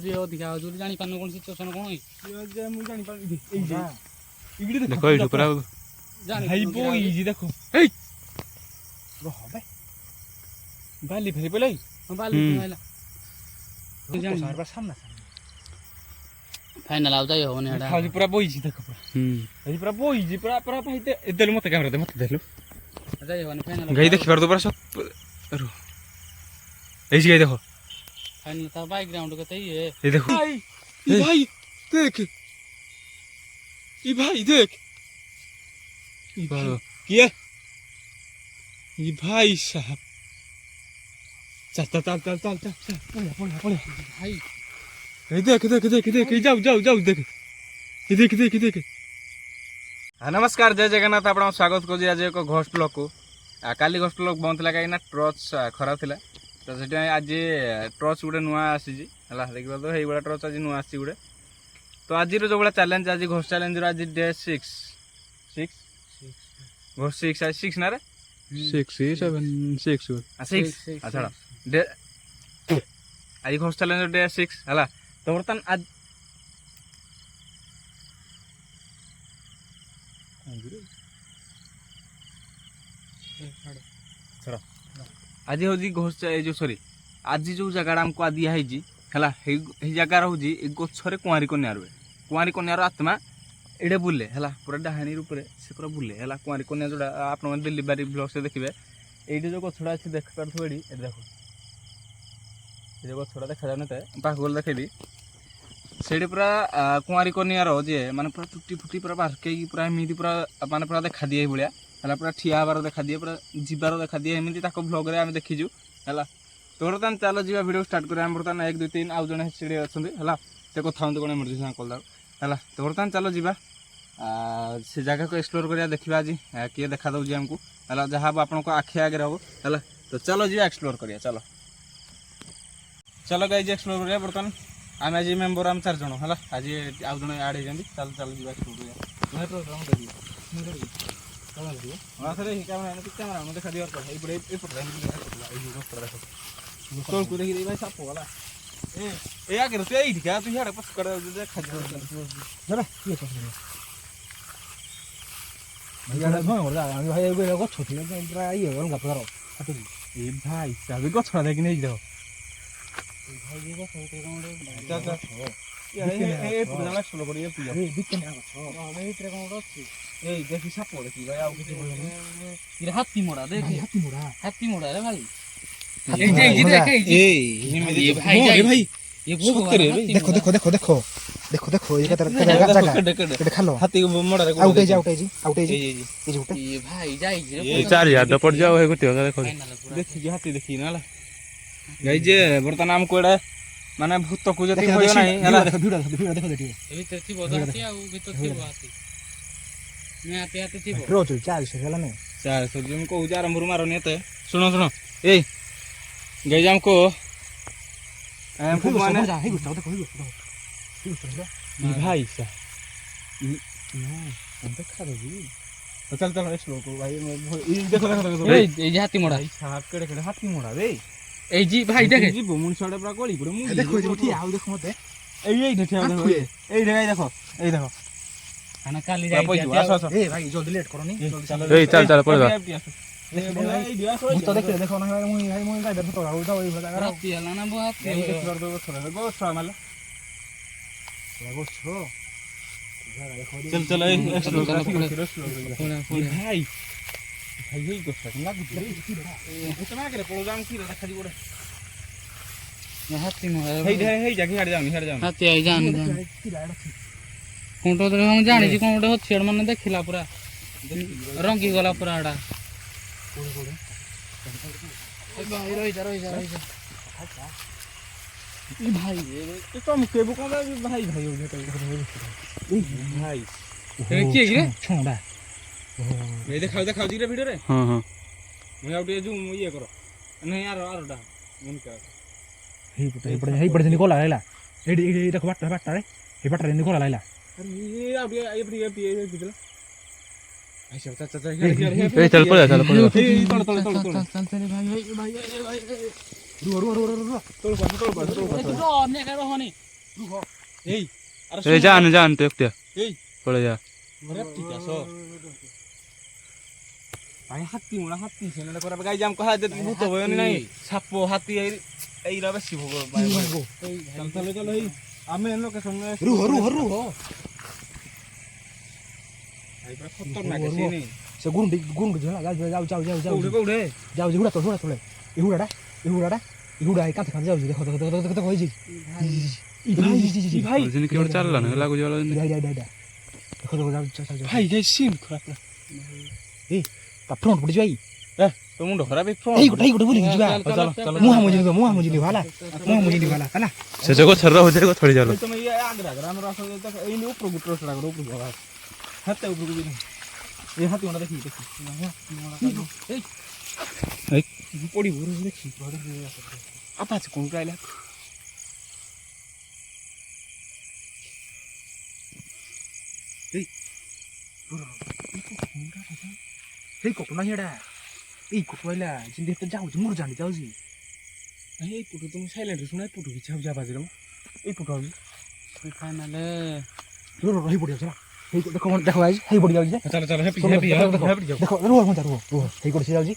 ଯେ ଅଧିକା ହଉଛି ବୋଲି ଜାଣିପାରୁନ କଣ ସିଚୁଏସନ କଣ ମୁଁ ଜାଣିପାରୁନି ଏଇ ଯେ ଇଗିଡି ଦେଖ ଏଇଠୁ ପୁରା ଭାଇ ବୋଇ ଦେଖ ଏଇ ରହ ବେ ବାଲି ଫେରି ପলাই ବାଲି ହେଲା ସାର ସାମ୍ନା फाइनल आउ जाई होने एडा खाली पूरा बोईजी देखो पूरा अजी पूरा बोईजी पूरा पूरा भाई ते देलु मते कैमरा दे मते देलु जाई होने फाइनल गई देख बार दोबारा सब रो ए जी गई देखो फाइनल ता बैकग्राउंड के तई है ये देखो भाई देख ई भाई देख ई भाई किए ई भाई साहब चल चल चल चल चल पड़ा भाई देख जाऊ देख देख नमस्कार जय जगन्नाथ आप स्वागत कर आज एक घोष ब्लॉक को काली घोष ब्लॉक बंद था कहीं टर्च खराब था तो से आज टर्च गोटे नुआ आसी देखा तो ये टर्च आज नुआ आसी गोटे तो आज जो भाई चैलेंज आज घोष चैलेंज आज डे 6 घोष 6 ना रे 6 7 6 अच्छा डे आज घोष चैलेंज डे 6 है तो बर्तमान आज आज हूँ घोष जो सॉरी आज जो जगह आमको आ दिखाई है जगार हूँ गचरे कुआरी कन्या रुए कुआरी कन्यार आत्मा एडे बुले है पूरा डाहाणी रूप से पूरा बुले है कुआरी कन्या जोड़ा आप डिलीवरी ब्लॉग से देखिए ये जो गछड़ा अच्छी देख पार्थ ये देखो ये गछड़ा देखा जाने पाख गल देखेबी से पूरा कुआरी कन्यार जे माने पूरा टुटी फुटी पूरा बारके पूरा एमती पूरा माने पूरा देखा दिए भाया है पूरा ठिया हबार देखा दिए पूरा जीवार देखा दिए एमती ब्लॉग रे आम देखीजु है तो बर्तमान चलो जी वीडियो स्टार्ट करें बर्तमान 1 2 3 आउ जड़े सीढ़ी अच्छा है कथा कौन इमरजेंसी कल है तो बर्तमान चलो जी से जगह को एक्सप्लोर करिया देखा आज किए देखा दूँ आमको है जहाँ आपन आखि आगे हम है तो चलो जी एक्सप्लोर करिया चलो चलो गाइज एक्सप्लोर करिया बर्तमान आम आज मेम्बर आम 4 जन है आज आउ जन आड हो चल चल जी एक्सप्लोर कैमरा देखा दिया को देखी भाई साप वाला ए आगे तू यही दिखा तू यार पस कर देखा जरा ये कर भैया ना हो रा भाई एगो एगो छोटी पूरा ये गन का करो ए भाई साहब को छोड़ा देख नहीं जाओ भाई ये को छोटे कोन जा जा ए पूरा एक्सप्लोर कर ये पिया ए दिख ना छो ए इतरे कोन अछि ए देखि साप देखि भाई आउ किछ बोल ये हाथी मोड़ा देख हाथी मोड़ा रे भाई ये भाई ये देखो देखो देखो देखो देखो देखो ये जगह देखा लो हाथी मोड़ा आउट जी ये भाई जाई ये 4000 पड़ जाओ है गोटे देखो देखि हाथी देखि ना गाइस जे बर्तमान हम कोडा माने भूत को जति होयो नाही हला देखो भिड़ा देखो देखि ए भीतर थी बोदती आ भीतर थी हाथी मैं आते थी रोज 400 गेला ने 400 जो को उजार मुर मारो नेते सुनो सुनो ए गाइस हमको माने हे गुस्ता देखो भाई सा ना देखा दे तो चल चल एक्सप्लोर को भाई ये देखो देखो ए हाथी मोड़ा साहब केड़े केड़े हाथी मोड़ा रे ए जी भाई देख जी मुन सडे पूरा गली पड़े मु देखो उठी आउ देखो मते ए देखो देखो ए देखो खाना काली जाई ए भाई जल्दी लेट करो नी जल्दी चलो ए चल चल पड़ जा तो देखो ना भाई गाइड फोटो आउ ओई जगह राती हला ना बहुत एक्सप्लोर दो छोरा गो छो माल गो छो चल चल एक्सप्लोर भाई भाई यही को सकना इतना करे पड़ो जाम की देखा दी गोड़े हाथी मोड़ा हे जाके हट जाओ हाथी आई जान कोंटो तो हम जानि छी कोंटो हथियार माने देखिला पूरा रंगी गला पूरा आडा भाई रही जा ई भाई ये तुम केबो कोन भाई भाई हो गए भाई के रे छोड़ा ये देखा जी रे वीडियो रे हां मैं आउट जो ये करो नहीं यार आरडा मन का हे पड़े निकोला आइला ए देखो बाटा रे हे बाटा रे निकोला आइला अरे ये आउट ये पिछला भाई चल ए चल पड़ जा तोड़ ने का रहनी এই আরে এই জান তো একটা এই পড়ে যা ঘরে ঠিক আছে ভাই হাতি সেনা করে গাই জাম কহা দে ভূত হয় নাই সাপ হাতি এই রা বেশি ভোগ ভাই চল চল এই আমি লোকেশন রুহ ভাই পুরা খতরনাক আছে নি সে গুন্ডি যাও কোড়ে যাও হুড়া তোলে এই হুড়া এই কাঁথে যাও দেখো হইছি ভাই ওই কি ওর চাললা না লাগু যাওয়া দেখো যাও ভাই গাই সিন খারাপ তা ফ্রন্ট পড়ে যাই তো মুন্ড খারাপ এই গোটা বলি যাবা মুহা মুজি ভালা কালা সে জগো ছররা হয়ে যাবে থড়ি যালো তুমি আগ্রা গ্রাম রাস এই নি উপর গুট্র ছড়া করে উপর বাবা হাতে উপর গুবি এই হাতি ওনা দেখি এই পড়ি ভরে দেখি আপা আছে কোন গাইলা এই কত না হেডা এই কত আইলা জিন্দি তো যাও মোর জানি যাও জি এই পুটু তুমি সাইলেন্ট শুনে পুটু কি ছাপ যাবা দিলাম এই পুটু আমি ফাইনালে রহি পড়ি যাও এই দেখো গাইস হেই পড়ি যাও জি চলো হ্যাপি দেখো রো হেই করছি যাও জি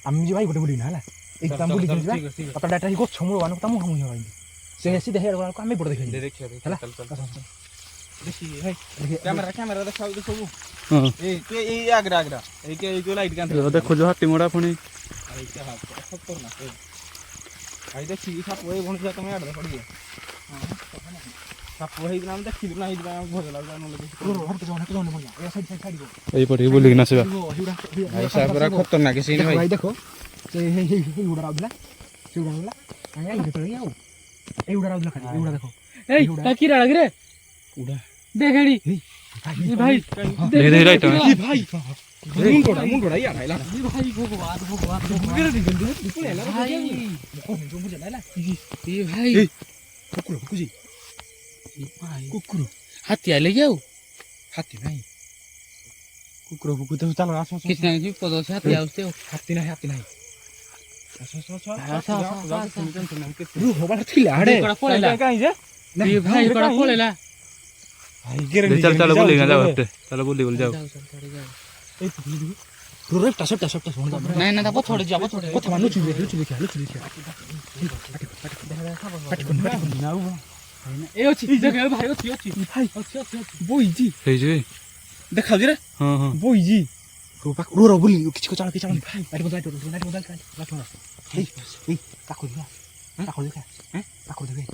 আমি জি ভাই গোটে বলি না হলা এই কাম বলি যাবা আপনার ডাটা হি গো ছমুর ওয়ান তামু হামু হই সে এসি দেখে আমি পড়ে দেখি দেখি হলা দেখি ভাই ক্যামেরা দেখাও দেখো হ্যাঁ এই তুই এই আগ্রা এই কে এই লাইট গান দেখো जो হাতি মোড়া ফনি এই কে হাত খতর না ভাই দেখি সাপ ওই বনে যা তুমি আড়ে পড়ি সাপ ওই নাম দেখি না এই নাম ভোগে লাগা ন লাগে রো হট যাও না বল এই সাইড গো এই পড়ি বলি না সেবা ভাই সাপরা খতর না কিছু ভাই দেখো এই উড়া রাউলা আমি আই দেখো যাও এই উড়া রাউলা খালি এই উড়া দেখো এই তা কি রাগ রে উড়া দেখেড়ি ভাই দেখে রাইট কি ভাই মুন্ডোড়া ইয়ার আইলা ভাই ভগবান গেরে দিন দিন এলা ভাই বুঝে লাইলা এই ভাই কুকুর কুজি ভাই কুকুর হাতি আইলে যাও হাতি নাই কুকুর তো চালো আসো কিতনা কি পদ আছে হাতি আউতে হাতি নাই আসো রু হবার থিলা আড়ে কড়া পড়েলা কাই যে এই ভাই কড়া পড়েলা ভাই গেরে চল বলি না যাও হতে চলো বলি যাও এই পুলি দিবি রু রেপটা সবটা শুন দাও নাই না তা পছড়ে যাবো ছড়ে কথা মানু চুবি দেখি পাটি কোন নাও এই অছি দেখে ভাই অছি ভাই অছি বইজি এই যে দেখাও যে রে হ্যাঁ হ্যাঁ বইজি রু বলি কিছু চালা ভাই পাটি কোন লাইট এই কাকু দিবা কাকু দেখা কাকু দেখে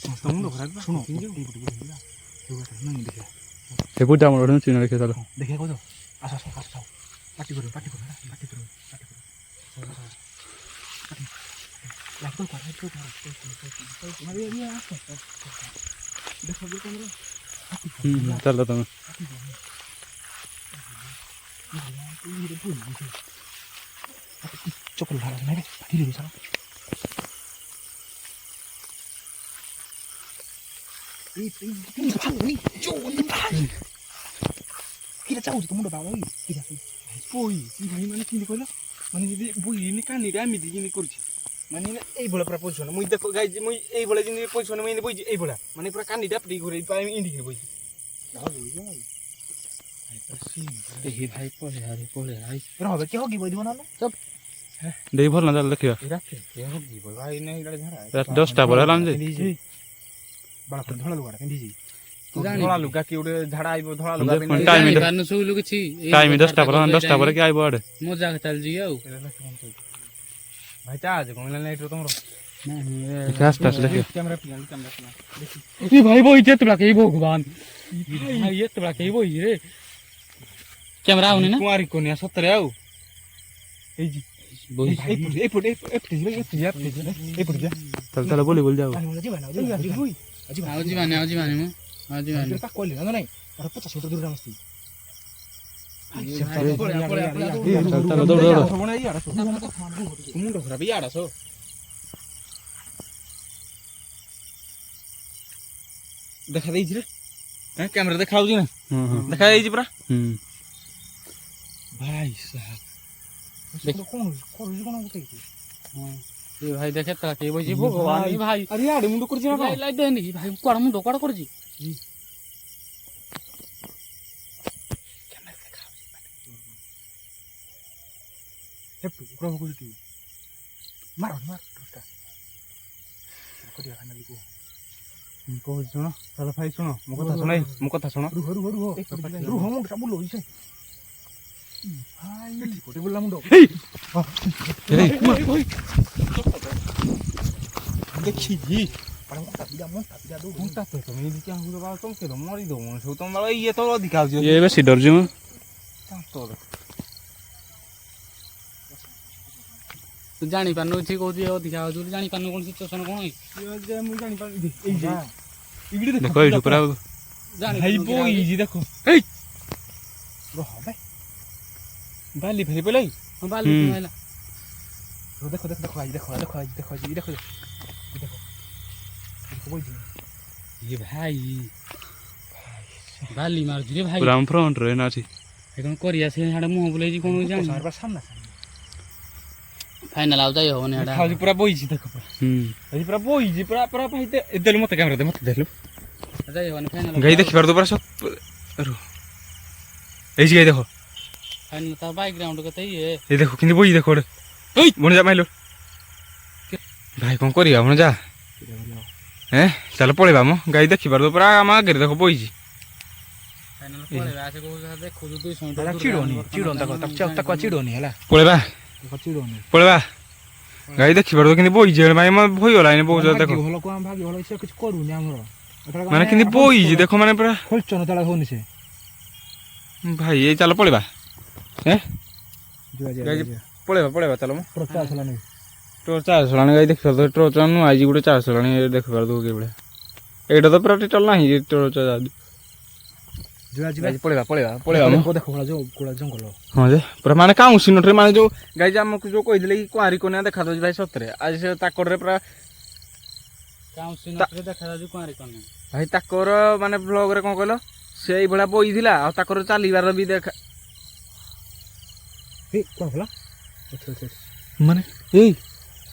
সমস্ত মুন্ড খারাপ শুনো এই বুটি বলি না এই দেখে এই বুটা আমার ওখানে চিনে রেখে চলো দেখে কই দাও আসো পাটি করো লাগতো পাটি তোমারে এই আসো দেখো তোমরা চলো তুমি চোখ লাগা না রে পাটি দিবি সারা এই ভাই জোনি ভাই কিরা চাও তোমরা বাবা ওই কিরা বই ভাই মানে কি কইলো মানে যদি বই নি কানিটা আমি দিগিনি করছি মানে এই বলে পুরা পজিশন মুই দেখো গাইজ মুই এই বলে জিনি পজিশন মুই বই এই বলে মানে পুরা কানিটা পড়ি ঘুরে আমি ইন্ডিকে বই এই ভাই পড়ে আই রবে কি হোগি বই দিব না সব দেই ভাল না চল দেখিবা রাখে কে হবি বই ভাই নাই গাড়ি ঝাড়া রাত 10টা পরে হলাম যে বড় ধলা লুগাড়া পিন্ধিজি জানি ধলা লুকা কি উড়ে ঝাড়া আইবো ধলা লুকা কোন টাইম এটা কারণ সইলো কিছু টাইম 10টা পরে 10টা পরে কি আইবো আড়ে মজা চাল জিও ভাই চা আছে কোন লাইন লাইট তোমরা ফাস্ট ফাস্ট দেখি ক্যামেরা প্ল্যান দেখি এই ভাই বই যেতে ব্লাক এই ভগবান ভাই যেতে ব্লাক এই বই রে ক্যামেরা আউনি না কুমারী কোনিয়া সত্তরে আও এই জি বই এই পুট চলো বলি যাও আজি বানা আউজি মানে মু আউজি মানে কা কইলি না নাই আর 50 মিটার দূরে আসছি চলো দৌড় বনে ইয়ার আছো মুন্ড খারাপ ইয়ার আছো দেখা দেইছি রে হ্যাঁ ক্যামেরা দেখাও জি না হুম দেখা দেইছি পুরা হুম ভাই সাহেব দেখো কোন কোন কোন কোথায় ଏ ଭାଇ ଦେଖେ ତ କେ ବଇଛି ଭଗବାନ ଏ ଭାଇ ଆରେ ଆଡେ ମୁଣ୍ଡ କରିଛି ନା ଲାଇ ଲାଇ ଦେନି ଭାଇ କୁଆଡେ ମୁଁ ଦୋକାନ କରିଛି ହେପୁ କୁକୁଡ଼ା ଭୋକ ଯେତିକି ମାର ମାର ଟୋଟା କରିବା ଖାନା ଲିକୁ କହୁଛି ଶୁଣ ତାହେଲେ ଭାଇ ଶୁଣ ମୋ କଥା ଶୁଣ ମୋ କଥା ଶୁଣ ରୁହ ରୁହ ରୁହ ରୁହ ମୁଣ୍ଡଟା ବୁଲ ଇସେ ଭାଇ ଗୋଟେ ବୁଲା ମୁଣ୍ଡ ଦେଖିଛି ପାଣି ମନ୍ତା ପିଲା ଦଉ ଘଣ୍ଟା ତ ତମେ ଏମିତି କାହା ହୁଁ ବାଳ ତମକେ ତ ମରି ଦଉ ମଣିଷ ତମ ବାଳ ଇଏ ତ ଅଧିକା ହଉଛି ଇଏ ବେଶୀ ଡରୁଛି ମୁଁ ତୁ ଜାଣିପାରୁନୁ ଠିକ କହୁଛୁ ଅଧିକା ହଉଛି ବୋଲି ଜାଣିପାରୁନୁ କଣ ସିଚୁଏସନ କଣ ମୁଁ ଜାଣିପାରିଲି ଏଇ ଯେ ଦେଖ ଏଇଠୁ ପୁରା ଭାଇ ବଇଛି ଦେଖ ରହ ଭାଇ ବାଲି ଫେରି ପଇଲା ବାଲି ହେଲା ଦେଖ ଦେଖ ଦେଖ ଆଜି ଦେଖ ଦେଖ ଆଜି ଦେଖ ଆଜି ଦେଖ ଦେଖ ବଇଛି ଏ ଭାଇ ବାଲି ମାରୁଛି ରେ ଭାଇ ପୁରା ଆମ ଫ୍ରଣ୍ଟରେ ଏଇନା ଅଛି ଏ କଣ କରିବା ସେ ହାଡେ ମୁହଁ ବୁଲେଇଛି କଣ ଜାଣି ସାମନା ସାମନା ଫାଇନାଲ ଆଉ ଯାଇ ହବନି ହାଡେ ଖାଉଛି ପୁରା ବଇଛି ଦେଖ ପୁରା ଆଜି ପୁରା ବଇଛି ପୁରା ପୁରା ଭାଇ ଦେଲୁ ମତେ କ୍ୟାମେରା ଦେ ମତେ ଦେଲୁ ଯାଇ ହବନି ଫାଇନାଲ ଗାଈ ଦେଖିପାରୁ ତ ପୁରା ଏଇଠି ଗାଈ ଦେଖ ଫାଇନାଲ ତା ବାଇକ୍ ଗ୍ରାଉଣ୍ଡ କେତେ ଇଏ এই দেখো কিন্তু বই দেখো ওটা ওই মনে যা মাইলো ভাই কোন করিবা মনে যা হ্যাঁ চলো পড়েবা মো গাই দেখিবার তো পুরা আমার আগে দেখো বইছি ଫାଇନାଲ ପଳେଇବା ଆସେ କହୁଛୁ ଦେଖୁଛୁ 200 ତାକୁ ଚିଡ଼ୋନି ଚିଡ଼ୋନି ତାକୁ ଚିଡ଼ୋନି ହେଲା পড়েবা ତାକୁ ଚିଡ଼ୋନି পড়েবা গাই দেখিবার তো কিন্তু বইছি মানে আমার ভয় হলাই না বউ দেখো ଭଲ କଣ ଭାଗ୍ୟ ଭଲ ସେ କିଛି କରୁନି ଆମର মানে কিন্তু বইছি দেখো মানে পুরা ଖୋଲଚନ ତାଳ ହଉନି ସେ ভাই এই চলো পড়েবা হ্যাঁ ଯିବା গাই পড়েবা পড়েবা চলো মো ପ୍ରଚାର ହେଲା ନାଇଁ ଟୋର ଚାର୍ଜ ହେଲାଣି ଗାଈ ଦେଖିପାର ତ ଟୋର ଚାର୍ଜ ନୁହଁ ଆଜି ଗୋଟେ ଚାର୍ଜ ହେଲାଣି ଦେଖିପାର ତୁ କେବେଳେ ଏଇଟା ତ ପୁରା ଟୋଟାଲ ନାହିଁ ଟୋର ଚାର୍ଜ ଯିବା ଯିବା ପଳେଇବା ପଳେଇବା ପଳେଇବା ଦେଖ ଦେଖ କୋଳା ଜଙ୍ଗଲ ହଁ ଯେ ପୁରା ମାନେ କାଉଁସି ନଟ୍ରେ ମାନେ ଯୋଉ ଗାଈ ଯେ ଆମକୁ ଯୋଉ କହିଥିଲେ କି କୁଆଁରୀ କନ୍ୟା ଦେଖାଯାଉଛି ଭାଇ ସତରେ ଆଜି ସେ ତାକରରେ ପୁରା କାଉଁସି ନଟ୍ରେ ଦେଖାଯାଉଛି କୁଆଁରୀ କନ୍ୟା ଭାଇ ତାକର ମାନେ ବ୍ଲଗରେ କଣ କହିଲ ସେ ଏଇଭଳିଆ ବଇଥିଲା ଆଉ ତାକର ଚାଲିବାର ବି ଦେଖା ଏ କଣ ହେଲା ଆଚ୍ଛା ଆଚ୍ଛା ମାନେ ଏଇ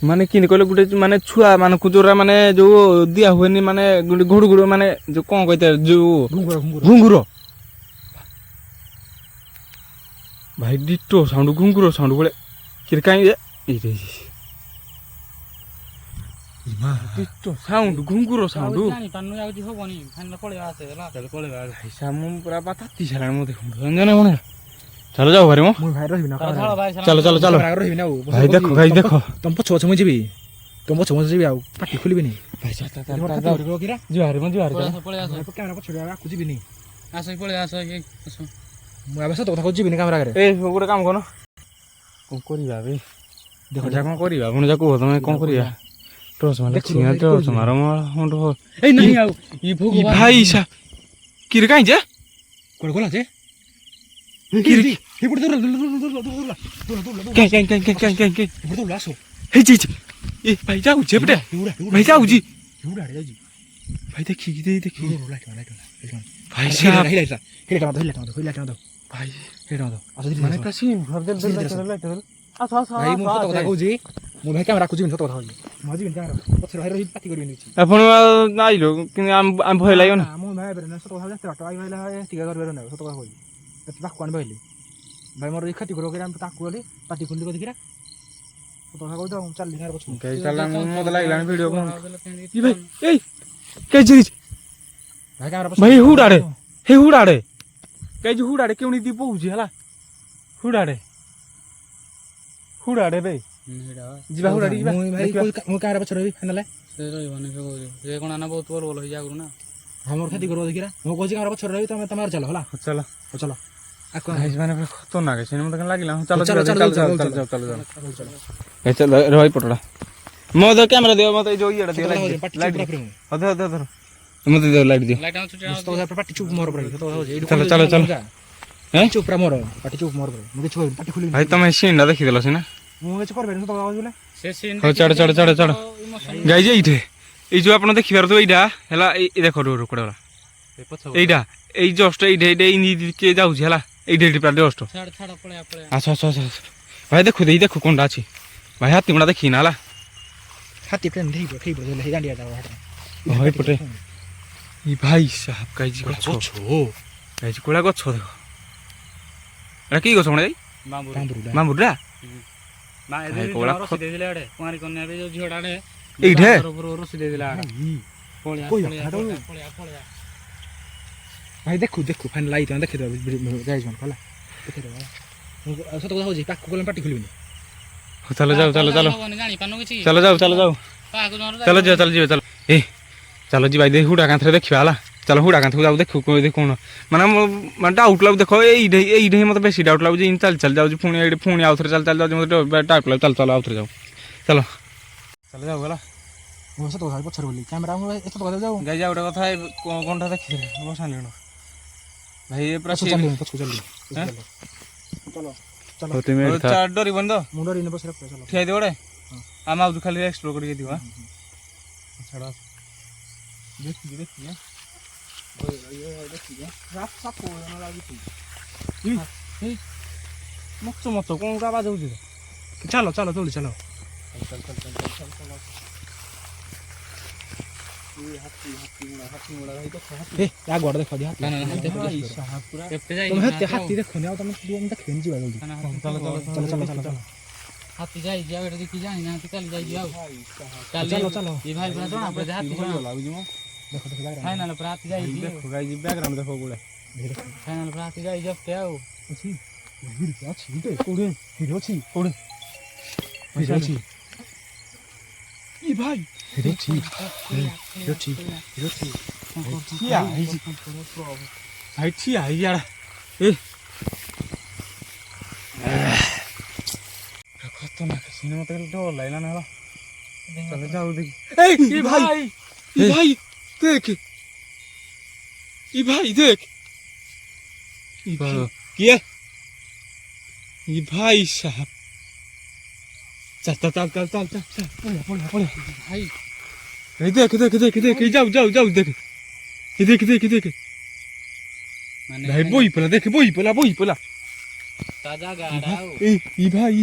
ମାନେ କିନି କହିଲେ ଗୋଟେ ମାନେ ଛୁଆ ମାନଙ୍କୁ ଯୋଉରା ମାନେ ଯୋଉ ଦିଆ ହୁଏନି ମାନେ ଗୋଟେ ଘୁଡୁ ଘୁଡୁ ମାନେ ଯୋଉ କଣ କହିଥାଏ ଯୋଉ ଘୁଙ୍ଗୁର ଘୁଙ୍ଗୁର ଭାଇ ଡିଟୋ ସାଉଣ୍ଡ ଘୁଙ୍ଗୁର ସାଉଣ୍ଡ ଭଳିଆ କିରେ କାଇଁ ଏଇରେ ଡିଟୋ ସାଉଣ୍ଡ ଘୁଙ୍ଗୁର ସାଉଣ୍ଡ ଜାଣିପାରୁନୁ ଯାଉଛି ହବନି ଫାଇନାଲ ପଳେଇବା ଆସେ ହେଲା ଚାଲ ପଳେଇବା ଭାଇ ସାମୁ ପୁରା ତାତି ସାରିଲାଣି ମୁଁ ଦେଖୁନ୍ତୁ ରଞ୍ଜନ ମନେ ଚାଲ ଯାଉ ଭାରି ମ ମୁଁ ଭାଇ ରହିବି ନା ଚାଲ ଭାଇ ଚାଲ ଚାଲ ଚାଲ ରହିବି ନା ଆଉ ଭାଇ ଦେଖ ଭାଇ ଦେଖ ତମ ପଛ ପଛ ମୁଁ ଯିବି ତମ ପଛ ପଛ ଯିବି ଆଉ ପାଟି ଖୋଲିବିନି ଭାଇ ଚାଲ ଚାଲ କିରା ଯିବା ଭାରି ମ ଯିବା ଭାରି ପଳେଇ ଆସ କ୍ୟାମେରା ପଛରେ ଆକୁ ଯିବିନି ଆସ ପଳେଇ ଆସ ଆସ ମୁଁ ଏବେ ସତ କଥା କହୁଛି ଯିବିନି କ୍ୟାମେରା ଆଗରେ ଏ ଗୋଟେ କାମ କର କଣ କରିବା ବେ ଦେଖ ଯା କଣ କରିବା ପୁଣି ଯା କୁହ ତମେ କଣ କରିବା ଟର୍ଚ ମାର ଟର୍ଚ ମାର ମୁଣ୍ଡ ଏଇ ନାହିଁ ଆଉ ଇ ଇ ଭଗବାନ ଭାଇ ସା କିରେ କାଇଁ ଯେ କୁଆଡେ ଗଲା ଯେ କିରେ हे पुढे दूर କାଇଁ କାଇଁ କାଇଁ କାଇଁ କାଇଁ କାଇଁ पुढे दूर आसो ହେଇ ଯାଇଛି ଏ ଭାଇ ଯାଉଛି ଏପଟେ ଭାଇ ଯାଉଛି एवढा आडे जाजी ଭାଇ ଦେଖିକି ଦେଇ ଦେଖି लाइट ଭାଇ ସାହା लाइट ଭାଇ आसो ମାନେ ପୁରା ସିନ୍ ଫରଦେଲ ଆସ ଆସ भाई मु सत କଥା कहूजी मु भाई कैमरा राखुजी सत କଥା कहूजी मु जिबिन कैमरा पछर भाई रही पार्टी करबिनी छी ଆପଣ ଆଇलो କିନ୍ତୁ ଆମ ଭୟ ଲାଗିବ ନା मु भाई बेरे सत କଥା जाते आई भाई ला टिका करबेर ना सत କଥା कहूजी एत बाक कोन भाईली भाई मोर खाती करो के हम ताकू वाली पार्टी खुली को दिखरा सत କଥା कहूजी हम चल लिंगार पछ ଗାଈ ଚାଲିଲା ମୁଁ ମତେ ଲାଗିଲାଣି ଭିଡିଓ କଣ ଇ ଭାଇ ଏଇ କେ ଜିରିଛି भाई कैमरा पछ ଭାଇ ହୁଡାଡେ ହେ ହୁଡାଡେ ଗାଈ ଯେ ହୁଡାଡେ କେଉଣି ଦି ପହୁଛି ହେଲା ହୁଡାଡେ ବେ ଯିବା ହୁଡାଡି ଯିବା मु भाई मु कैमरा पछ रही फाइनल ସେ ରହିବନି ସେ କହୁଛି ସେ କଣ ନା ବହୁତ ଭଲ ଭଲ ହେଇଯାଉ ନା हमर खाती करो दिखरा मु कहूजी कैमरा पछ रही तमे तमार चलो होला ଚାଲ चलो आको ଗାଈ ମାନେ ପୁରା ଖତରନାକ ଅଛି ମତେ କାଇଁ ଲାଗିଲା ଚାଲ ଚାଲ, ଚାଲ ଚାଲ, ଚାଲ ଚାଲ, ଚାଲ ଚାଲ ଚାଲ ଏ ଚାଲ ରହି ପଟଡା ମୋ ତ କ୍ୟାମେରା ଦିଅ ମତେ ଯୋଉ ଇଏଟା ଦିଅ ଲାଇଟ୍ पार्टी ଲାଇଟ୍ चुप रही ଅଧେ ଅଧେ ଅଧେ ମତେ ଦିଅ ଲାଇଟ୍ ଦିଅ ଲାଇଟ୍ ଛୁଟି सत କଥା पार्टी चुप मोर पर सत କଥା होजी चलो, चलो, चलो। हैं? चुप रा मोर पार्टी चुप मोर पर मुझे छुआ पार्टी खुली ଭାଇ ତମେ ସିନ୍ ଟା ଦେଖିଦେଲ ସିନା मु କିଛି करबे सत କଥା होजी बोले ସେ ସିନ୍ ହଉ ଛାଡ଼ ଛାଡ଼ ଛାଡ଼ ଛାଡ଼ ଗାଈ ଯେ ଏଇଠି ଏଇ ଯୋଉ ଆପଣ ଦେଖିପାରୁଥିବେ ଏଇଟା ହେଲା ଏଇ ଦେଖ ରୋଡ଼ କୁଆଡ଼େ ଗଲା ଏଇଟା ଏଇ ଜଷ୍ଟ ଏଇଠି ଏଇଟା ଏଇ କିଏ ଯାଉଛି ହେଲା ଏଇଠି ଏଇଠି ପୁରା ଜଷ୍ଟ ଛାଡ଼ ଛାଡ଼ ପଳେଇବା ଆସ ଆସ ଆସ ଆସ ଭାଇ ଦେଖୁ ଦେଇ ଦେଖୁ କଣଟା ଅଛି ଭାଇ ହାତୀ ଗୁଣା ଦେଖିନା ହେଲା ହାତୀ ପ୍ଲେନ୍ ହେଇବ ଖେଇବ ହେଇ ଦାଣ୍ଡିଆଟା ହାଟ ହଁ ଏପଟେ ଇ ଭାଇ ସାହେବ ଗାଇଛି ଗଛ ଗଛ ଗାଇଛି କୋଳା ଗଛ ଦେଖ ଏଟା କି ଗଛ ଭାଇ ବାମ୍ବୁରୁଟା ମାମୁରା ମା ଭାଇ, ଏদের କୋଉଳା ରସି ଦେଇଥିଲେ ଆଡେ କୁଆଁରୀ କନ୍ୟା ରେ ଯୋଉ ଝିଅଟା ଆଡେ ଏଇଠେ? ରସି ଦେଇଥିଲା ଆଡେ ପଳିଆ କୋଇଲା, ପଳିଆ ହାଡୁ। ପଳିଆ ପଳିଆ ଭାଇ ଦେଖୁ ଫାଇନ ଲାଇଟ୍ ଦେଖିଦେବ ଗାଈ ଜଣ ହେଲା ଦେଖିଦେବ ସତ କଥା ହଉଛି ପାଖକୁ ଗଲେ ପାଟି ଖୋଲିବନି ଚାଲ ଯାଉ ଚାଲ ଚାଲ ଜାଣି ପାରୁନ କିଛି ଚାଲ ଯାଉ ଚାଲ ଯାଉ ପାହାକୁ ଜଣର ଚାଲ ଯିବା ଚାଲ ଯିବା ଚାଲ ଏ ଚାଲ ଯିବା ଏଇ ହୁଡ଼ା କାନ୍ଥରେ ଦେଖିବା ହେଲା ଚାଲ ହୁଡ଼ା କାନ୍ଥକୁ ଯାଉ ଦେଖୁ କଣ ମାନେ ମାନେ ଡାଉଟ୍ ଲାଗୁଛି ଦେଖ ଏଇଠି ଏଇଠି ମତେ ବେଶୀ ଡାଉଟ୍ ଲାଗୁଛି ଏମିତି ଚାଲି ଚାଲି ଯାଉଛି ପୁଣି ଏଇଠି ପୁଣି ଆଉଥରେ ଚାଲି ଚାଲି ଯାଉଛି ମତେ ଡାଉଟ୍ ଲାଗୁଛି ଚାଲ ଚାଲ ଆଉଥରେ ଯାଉ ଚାଲ ଚାଲ ଯାଉ ହେଲା ସତ କଥା ପଛରେ ବୋଲି କ୍ୟାମେରା ଏତେ କଥା ଯାଉ ଗାଇ ଯା ଗୋଟେ କଥା କଣଟା ଦେଖିଥିଲେ ବସାନି ଜଣ ଭାଇ ଏ ପୁରା ପଛକୁ ଚାଲିବ ଚାଲ ଚାଲ ଡରିବନି ତ ମୁଁ ଡରିନି ପଛରେ ଚାଲ ଠିଆ ହେଇଥିବ ଗୋଟେ ଆମେ ଆଉ ଖାଲି ଏକ୍ସପ୍ଲୋର କରିକି ଯିବ ଛାଡ଼ ଦେଖିକି ଦେଖିକି ମଚ ମଚ କଣ ଆବାଜ ହଉଛି ଚାଲ ଚାଲ ଦୌଡ଼ି ଚାଲ ଆଗୁଆଡ଼େ ଦେଖ ତମେ ହାତୀ ଦେଖନି ଆଉ ତମେ ଦେଖନି ଯିବା ଜଲ୍ଦି ଚାଲ ଚାଲ ଚାଲ ଚାଲ ହାତୀ ଯାଇ ଯିବା ଏଟା ଦେଖି ଜାଣି ନାହାନ୍ତି କାଲି ଯାଇ ଯିବା ଆଉ ଚାଲ ଚାଲ ଏ ଭାଇ ପୁରା ଜଣା ପଡେ ହାତୀ ଜଣା ଦେଖ ଦେଖ ଫାଇନାଲ ପୁରା ହାତୀ ଯାଇ ଦେଖ ଗାଇ ବ୍ୟାକଗ୍ରାଉଣ୍ଡ ଦେଖ ଗୁଡା ଫାଇନାଲ ପୁରା ହାତୀ ଯାଇ ଜପ୍ତେ ଆଉ ଅଛି ଅଛି କୋଉଠି ହିରୋ ଅଛି କୋଉଠି ହିରୋ ଅଛି ଇ ଭାଇ ହିରୋ ଅଛି ହିରୋ ଅଛି ହିରୋ ଅଛି ଠିଆ ହେଇଛି ଭାଇ ଠିଆ ହେଇଯାଡା ଏ ଖତରନାକ ସିନେ ମତେ ଡର ଲାଗିଲା ନା ହେଲା ଚାଲ ଯାଉ ଦେଖି এই ভাই এই ভাই দেখ এই ভাই দেখ किए ये भाई साहब चल चल चल चल चल चल चल পড়া ভাই ये देख देख देख देख जाओ जाओ जाओ देख ये देख देख देख মানে भाई बोई पला देख बोई पला তাজা গাড়া ଆଉ ये भाई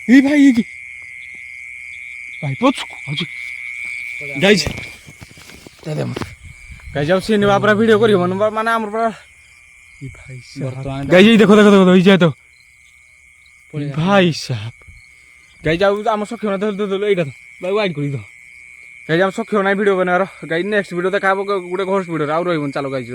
ये भाई ये भाई पोच आज गाइस चले मत गाइस जाओ सीने बापरा वीडियो करियो माने हमर पर ये भाई साहब गाइस ये देखो देखो देखो होई जाय तो भाई साहब गाइस जाओ हम सख्य ना दे एटा भाई वाइड करी दो गाइस हम सख्य ना वीडियो बनार गाइस नेक्स्ट वीडियो देखाबो गुडे घोस्ट वीडियो आउ रहिबन चलो गाइस